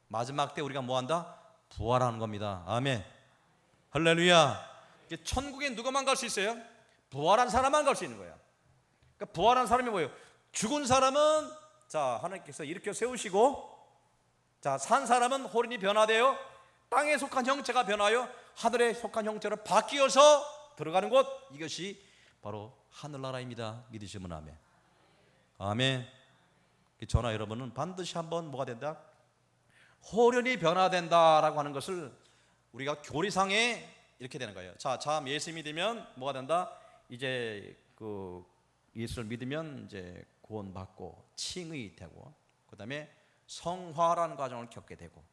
마지막 때 우리가 뭐한다? 부활하는 겁니다. 아멘. 할렐루야. 천국에 누가만 갈 수 있어요? 부활한 사람만 갈 수 있는 거야. 그러니까 부활한 사람이 뭐예요? 죽은 사람은 자 하나님께서 일으켜 세우시고, 자 산 사람은 호련히 변화되어 땅에 속한 형체가 변하여 하늘에 속한 형체로 바뀌어서 들어가는 곳, 이것이 바로 하늘나라입니다. 믿으시면 아멘. 아멘. 저나 여러분은 반드시 한번 뭐가 된다? 호련히 변화된다라고 하는 것을 우리가 교리상에 이렇게 되는 거예요. 자, 예수 믿으면 뭐가 된다? 이제 그 예수를 믿으면 이제 구원받고 칭의 되고, 그다음에 성화라는 과정을 겪게 되고,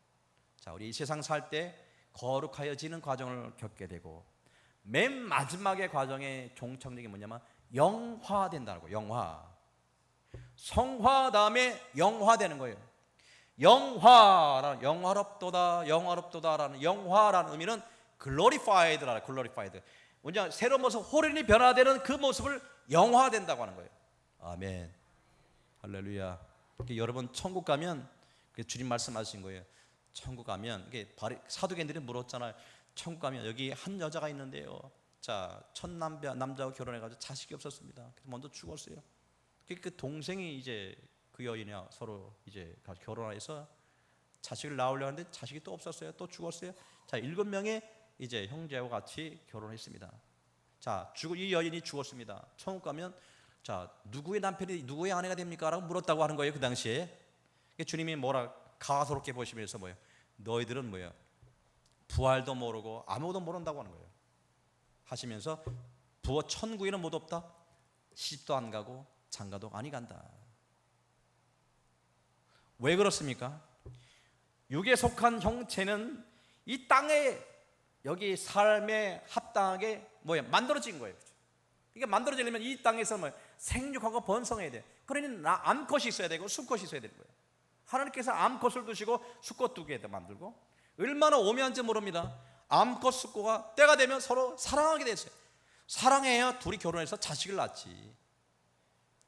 자 우리 이 세상 살 때 거룩하여지는 과정을 겪게 되고, 맨 마지막의 과정의 종착역이 뭐냐면 영화된다고. 영화. 성화 다음에 영화되는 거예요. 영화라는 영화롭도다라는 영화라는 의미는 glorified라는 glorified. 뭐냐, 새로운 모습, 호련히 변화되는 그 모습을 영화된다고 하는 거예요. 아멘. 할렐루야. 여러분 천국 가면 주님 말씀하신 거예요. 천국 가면 이게 사두개인들이 물었잖아요. 천국 가면 여기 한 여자가 있는데요. 자, 첫 남자하고 결혼해가지고 자식이 없었습니다. 그래서 먼저 죽었어요. 그 동생이 이제 그 여인이랑 서로 이제 결혼해서 자식을 낳으려고 하는데 자식이 또 없었어요. 또 죽었어요. 자, 7명의 이제 형제와 같이 결혼했습니다. 자, 이 여인이 죽었습니다. 천국 가면 자, 누구의 남편이 누구의 아내가 됩니까? 라고 물었다고 하는 거예요. 그 당시에 주님이 뭐라 가소롭게 보시면서 뭐예요? 너희들은 뭐예요? 부활도 모르고 아무것도 모른다고 하는 거예요. 하시면서 천국에는 못 없다. 시집도 안 가고 장가도 아니 간다. 왜 그렇습니까? 육에 속한 형체는 이 땅에 여기 삶에 합당하게 만들어진 거예요. 이게 만들어지려면 이 땅에서 생육하고 번성해야 돼. 그러니 암컷이 있어야 되고 수컷이 있어야 되는 거예요. 하나님께서 암컷을 두시고 수컷 두게 만들고 얼마나 오묘한지 모릅니다. 암컷 수컷가 때가 되면 서로 사랑하게 됐어요. 사랑해야 둘이 결혼해서 자식을 낳지.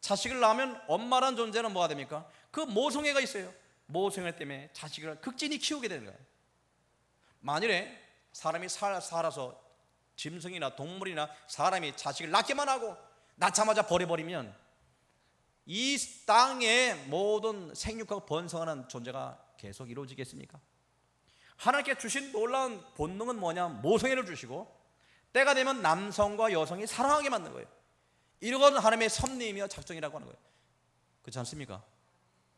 자식을 낳으면 엄마란 존재는 뭐가 됩니까? 그 모성애가 있어요. 모성애 때문에 자식을 극진히 키우게 되는 거예요. 만일에 사람이 살아서 짐승이나 동물이나 사람이 자식을 낳기만 하고 낳자마자 버려버리면 이 땅의 모든 생육하고 번성하는 존재가 계속 이루어지겠습니까? 하나님께 주신 놀라운 본능은 뭐냐? 모성애를 주시고 때가 되면 남성과 여성이 사랑하게 만든 거예요. 이건 하나님의 섭리이며 작정이라고 하는 거예요. 그렇지 않습니까?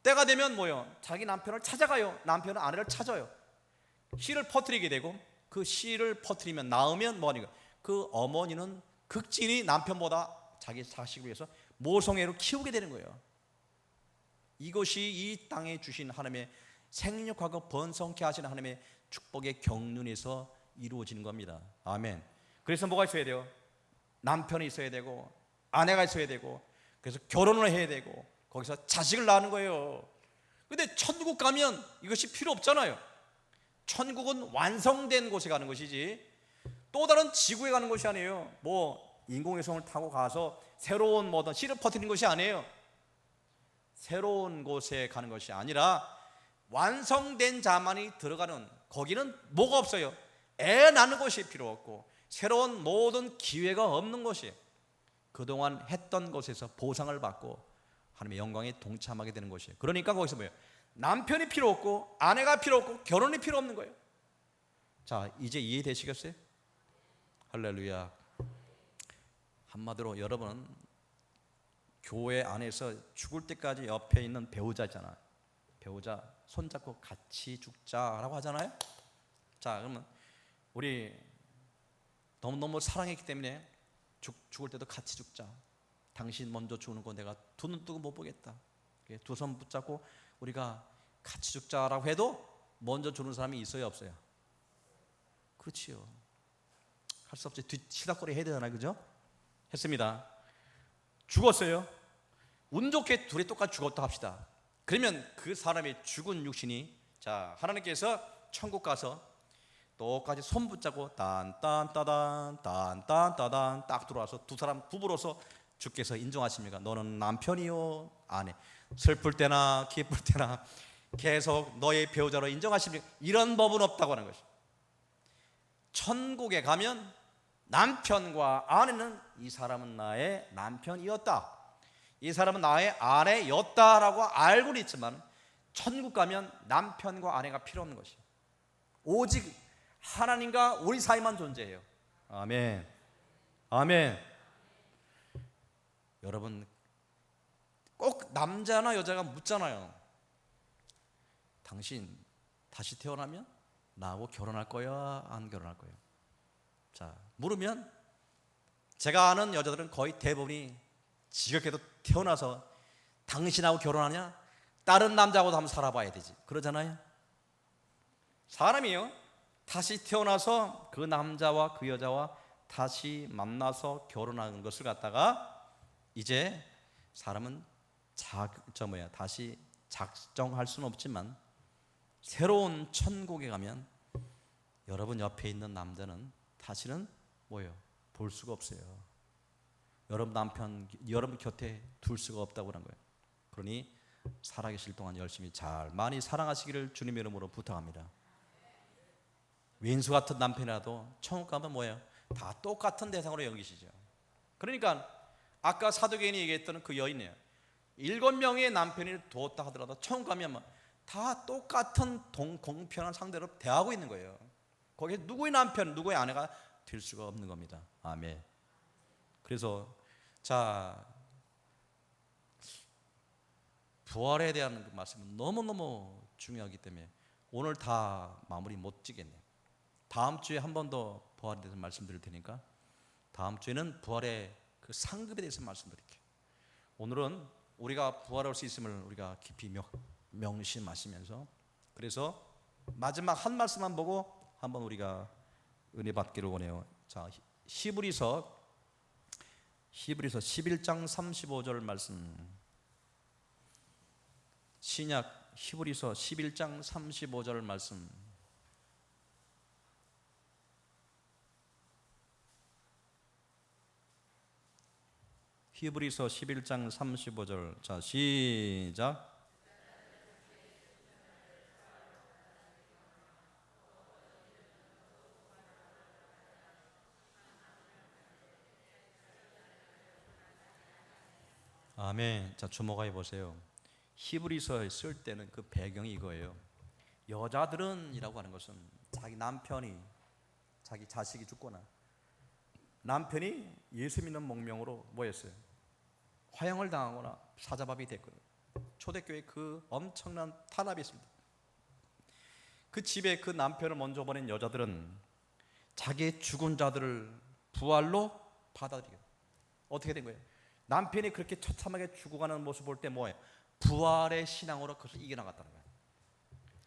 때가 되면 자기 남편을 찾아가요. 남편은 아내를 찾아요. 씨를 퍼뜨리게 되고 그 씨를 퍼뜨리면 낳으면 뭐하니까 그 어머니는 극진히 남편보다 자기 자식을 위해서 모성애로 키우게 되는 거예요. 이것이 이 땅에 주신 하나님의 생육하고 번성케 하시는 하나님의 축복의 경륜에서 이루어지는 겁니다. 아멘. 그래서 뭐가 있어야 돼요? 남편이 있어야 되고 아내가 있어야 되고 그래서 결혼을 해야 되고 거기서 자식을 낳는 거예요. 근데 천국 가면 이것이 필요 없잖아요. 천국은 완성된 곳에 가는 것이지 또 다른 지구에 가는 것이 아니에요. 인공위성을 타고 가서 새로운 씨를 퍼뜨리는 것이 아니에요. 새로운 곳에 가는 것이 아니라 완성된 자만이 들어가는 거기는 뭐가 없어요. 애 낳는 것이 필요 없고 새로운 모든 기회가 없는 것이 그동안 했던 것에서 보상을 받고 하나님의 영광에 동참하게 되는 것이에요. 그러니까 거기서 남편이 필요 없고 아내가 필요 없고 결혼이 필요 없는 거예요. 자, 이제 이해되시겠어요? 할렐루야. 한마디로 여러분은 교회 안에서 죽을 때까지 옆에 있는 배우자잖아. 배우자 손잡고 같이 죽자라고 하잖아요. 자, 그러면 우리 너무너무 사랑했기 때문에 죽을 때도 같이 죽자. 당신 먼저 죽는 거 내가 두 눈 뜨고 못 보겠다. 두 손 붙잡고 우리가 같이 죽자라고 해도 먼저 죽는 사람이 있어요, 없어요? 그렇지요. 할 수 없지. 시닥거리 해야 되잖아요, 그죠? 했습니다. 죽었어요. 운 좋게 둘이 똑같이 죽었다 합시다. 그러면 그 사람의 죽은 육신이 자, 하나님께서 천국 가서 똑같이 손 붙잡고 딴딴따단 딴딴따단 딱 들어와서 두 사람 부부로서 주께서 인정하십니까? 너는 남편이요 아내. 슬플 때나 기쁠 때나 계속 너의 배우자로 인정하십니까? 이런 법은 없다고 하는 것이. 천국에 가면 남편과 아내는 이 사람은 나의 남편이었다, 이 사람은 나의 아내였다라고 알고는 있지만 천국 가면 남편과 아내가 필요 없는 것이에요. 오직 하나님과 우리 사이만 존재해요. 아멘. 아멘. 여러분 꼭 남자나 여자가 묻잖아요. 당신 다시 태어나면 나하고 결혼할 거야, 안 결혼할 거야? 자, 물으면 제가 아는 여자들은 거의 대부분이 지겹게도 태어나서 당신하고 결혼하냐? 다른 남자하고도 한번 살아봐야 되지, 그러잖아요. 사람이요, 다시 태어나서 그 남자와 그 여자와 다시 만나서 결혼하는 것을 갖다가 이제 사람은 다시 작정할 수는 없지만 새로운 천국에 가면 여러분 옆에 있는 남자는 다시는 볼 수가 없어요. 여러분 남편 여러분 곁에 둘 수가 없다고 하는 거예요. 그러니 살아계실 동안 열심히 잘 많이 사랑하시기를 주님의 이름으로 부탁합니다. 왼수 같은 남편이라도 천국 가면 뭐예요? 다 똑같은 대상으로 여기시죠. 그러니까 아까 사도행전이 얘기했던 그 여인이에요. 7명의 남편이 두었다 하더라도 천국 가면 다 똑같은 공평한 상대로 대하고 있는 거예요. 거기에 누구의 남편, 누구의 아내가 될 수가 없는 겁니다. 아멘. 그래서 자, 부활에 대한 그 말씀은 너무너무 중요하기 때문에 오늘 다 마무리 못 지겠네요. 다음 주에 한 번 더 부활에 대해서 말씀드릴 테니까 다음 주에는 부활의 그 상급에 대해서 말씀드릴게요. 오늘은 우리가 부활할 수 있음을 우리가 깊이 명심하시면서, 그래서 마지막 한 말씀만 보고 한번 우리가 은혜 받기를 원해요. 자, 히브리서 11장 35절 말씀, 신약 히브리서 11장 35절 말씀. 히브리서 11장 35절. 자, 시작. 아멘. 자, 주목해 보세요. 히브리서에 쓸 때는 그 배경이 이거예요. 여자들은이라고 하는 것은 자기 남편이, 자기 자식이 죽거나 남편이 예수 믿는 목명으로 뭐였어요? 화형을 당하거나 사자밥이 됐거든요. 초대교회 그 엄청난 탄압이 있습니다. 그 집에 그 남편을 먼저 보낸 여자들은 자기의 죽은 자들을 부활로 받아들이게. 어떻게 된 거예요? 남편이 그렇게 처참하게 죽어가는 모습 볼 때 뭐예요? 부활의 신앙으로 그것을 이겨나갔다는 거예요.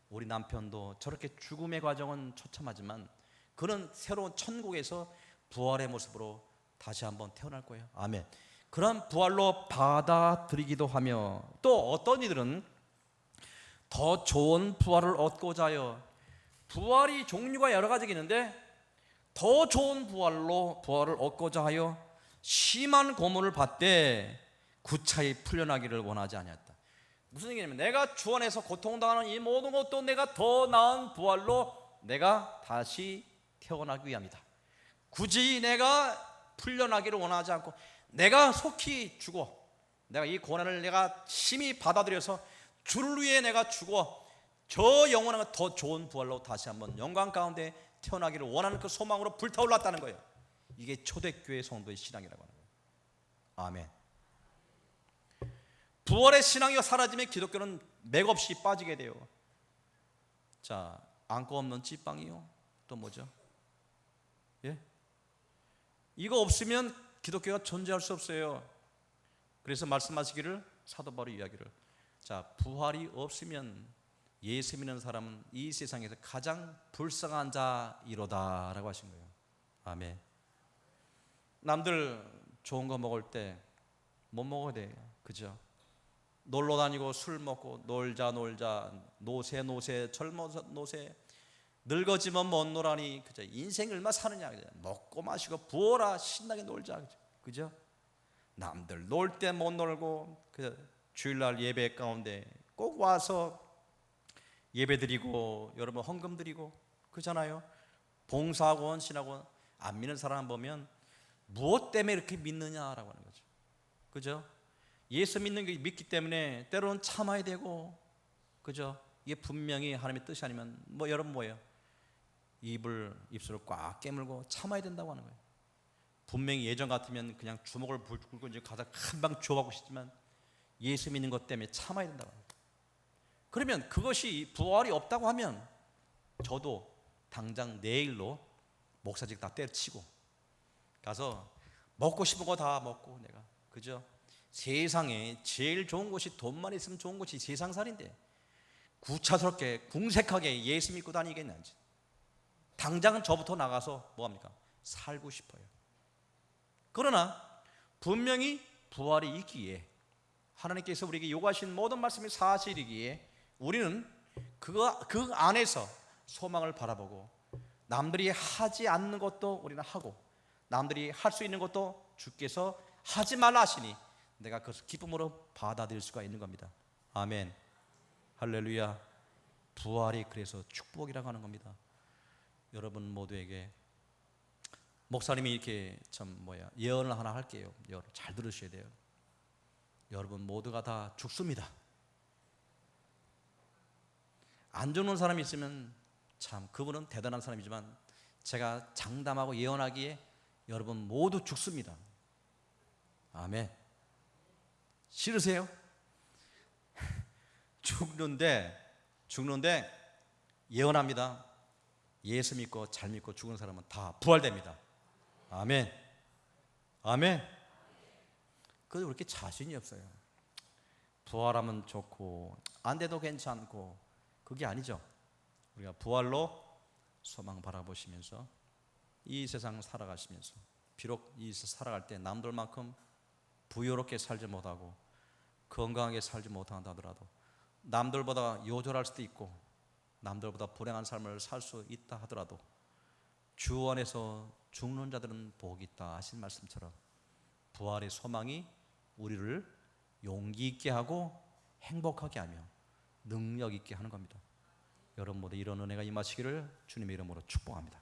우리 남편도 저렇게 죽음의 과정은 처참하지만 그는 새로운 천국에서 부활의 모습으로 다시 한번 태어날 거예요. 아멘. 그런 부활로 받아들이기도 하며, 또 어떤 이들은 더 좋은 부활을 얻고자 하여, 부활이 종류가 여러 가지가 있는데 더 좋은 부활을 얻고자 하여 심한 고문을 받되 구차히 풀려나기를 원하지 아니했다. 무슨 얘기냐면, 내가 주원에서 고통당하는 이 모든 것도 내가 더 나은 부활로 내가 다시 태어나기 위함이다. 굳이 내가 풀려나기를 원하지 않고 내가 속히 죽어, 내가 이 고난을 내가 심히 받아들여서 주를 위해 내가 죽어 저 영원한 더 좋은 부활로 다시 한번 영광 가운데 태어나기를 원하는 그 소망으로 불타올랐다는 거예요. 이게 초대교회 성도의 신앙이라고 하는 거예요. 아멘. 부활의 신앙이 사라지면 기독교는 맥없이 빠지게 돼요. 자, 안고 없는 찌빵이요. 또 뭐죠? 예? 이거 없으면 기독교가 존재할 수 없어요. 그래서 말씀하시기를, 사도 바울의 이야기를, 자, 부활이 없으면 예수 믿는 사람은 이 세상에서 가장 불쌍한 자이로다라고 하신 거예요. 아멘. 남들 좋은 거 먹을 때 못 먹어야 돼요. 그죠? 놀러 다니고 술 먹고 놀자 노세 젊어서 노세, 늙어지면 못 놀아니, 그죠? 인생 얼마 사느냐, 그죠? 먹고 마시고 부어라 신나게 놀자, 그죠? 남들 놀 때 못 놀고, 그죠? 주일날 예배 가운데 꼭 와서 예배 드리고 여러분 헌금 드리고 그잖아요. 봉사하고 헌신하고 안 믿는 사람 보면 무엇 때문에 이렇게 믿느냐라고 하는 거죠. 그죠? 예수 믿는 게 믿기 때문에 때로는 참아야 되고, 그죠? 이게 분명히 하나님의 뜻이 아니면 뭐 여러분 뭐예요? 입술을 꽉 깨물고 참아야 된다고 하는 거예요. 분명히 예전 같으면 그냥 주먹을 불고 이제 가서 금방 주워가고 싶지만 예수 믿는 것 때문에 참아야 된다고 합니다. 그러면 그것이 부활이 없다고 하면 저도 당장 내일로 목사직 다 때려치고 가서 먹고 싶은 거 다 먹고, 내가, 그죠? 세상에 제일 좋은 곳이, 돈만 있으면 좋은 곳이 세상살인데 구차스럽게 궁색하게 예수 믿고 다니겠는지, 당장은 저부터 나가서 뭐합니까? 살고 싶어요. 그러나 분명히 부활이 있기에, 하나님께서 우리에게 요구하신 모든 말씀이 사실이기에 우리는 그 안에서 소망을 바라보고, 남들이 하지 않는 것도 우리는 하고, 남들이 할 수 있는 것도 주께서 하지 말라 하시니 내가 그것을 기쁨으로 받아들일 수가 있는 겁니다. 아멘. 할렐루야. 부활이 그래서 축복이라고 하는 겁니다. 여러분 모두에게 목사님이 이렇게 예언을 하나 할게요. 여러분 잘 들으셔야 돼요. 여러분 모두가 다 죽습니다. 안 죽는 사람이 있으면 참 그분은 대단한 사람이지만 제가 장담하고 예언하기에 여러분 모두 죽습니다. 아멘. 싫으세요? 죽는데 예언합니다. 예수 믿고 잘 믿고 죽은 사람은 다 부활됩니다. 아멘. 아멘. 그래도 그렇게 자신이 없어요. 부활하면 좋고 안 돼도 괜찮고 그게 아니죠. 우리가 부활로 소망 바라보시면서 이 세상 살아가시면서 비록 이 세상 살아갈 때 남들만큼 부유롭게 살지 못하고 건강하게 살지 못한다 하더라도 남들보다 요절할 수도 있고 남들보다 불행한 삶을 살 수 있다 하더라도 주 안에서 죽는 자들은 복이 있다 하신 말씀처럼 부활의 소망이 우리를 용기 있게 하고 행복하게 하며 능력 있게 하는 겁니다. 여러분 모두 이런 은혜가 임하시기를 주님의 이름으로 축복합니다.